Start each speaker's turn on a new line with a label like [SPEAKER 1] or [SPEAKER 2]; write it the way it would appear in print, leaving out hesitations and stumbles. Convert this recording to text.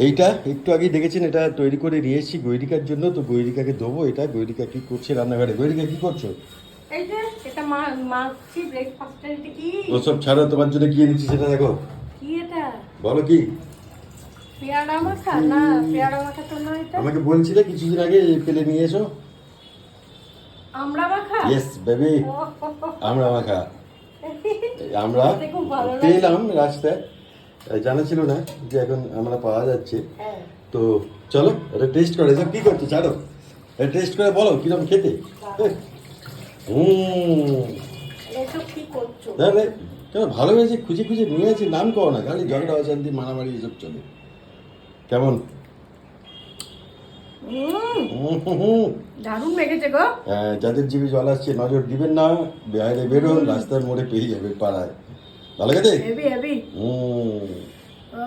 [SPEAKER 1] এইটা একটু আগে দেখেছেন, এটা তৈরি করে নিয়ে এসেছি গৈরিকার জন্য। তো গৈরিকাকে দেবো এটা। গৈরিকা কি করছে রান্নাঘরে? গৈরিকা কি করছো?
[SPEAKER 2] এই যে এটা মাছি ব্রেকফাস্টের। এটা কি?
[SPEAKER 1] ওসব ছাড়ো, তোমার জন্য কি এনেছি সেটা দেখো।
[SPEAKER 2] কি এটা?
[SPEAKER 1] বলো কি?
[SPEAKER 2] পেয়ারা মাখা? না, পেয়ারা মাখা তো না এটা।
[SPEAKER 1] আমাকে বলছিলে কিছুদিন আগে পেলে নিয়ে এসো।
[SPEAKER 2] আমড়া মাখা?
[SPEAKER 1] ইয়েস বেবি, আমরা মাখা। আমরা
[SPEAKER 2] দেখতে খুব ভালো লাগে।
[SPEAKER 1] পেলাম রাস্তায়, জানা ছিল না যে এখন আমরা পাওয়া যাচ্ছে।
[SPEAKER 2] হ্যাঁ।
[SPEAKER 1] তো চলো এটা টেস্ট করে। এসব কি করছো ছাড়ো, এটা টেস্ট করে বলো কিরকম খেতে। হুম,
[SPEAKER 2] এসব কি করছো?
[SPEAKER 1] তাহলে কেন ভালো হয়েছে, খুঁজে খুঁজে নিয়ে আছি, নাম করো না, খালি ঝগড়া অশান্তি মারামারি এসব চলে। কেমন?
[SPEAKER 2] দারুণ লেগেছে গো।
[SPEAKER 1] যাদের জিভে জল আসছে নজর দিবেন না, বাইরে বেরোন, রাস্তার মোড়ে পেয়ে যাবে পাড়ায়। ভালো খেতে।
[SPEAKER 2] Heavy heavy.
[SPEAKER 1] হুম।
[SPEAKER 2] ও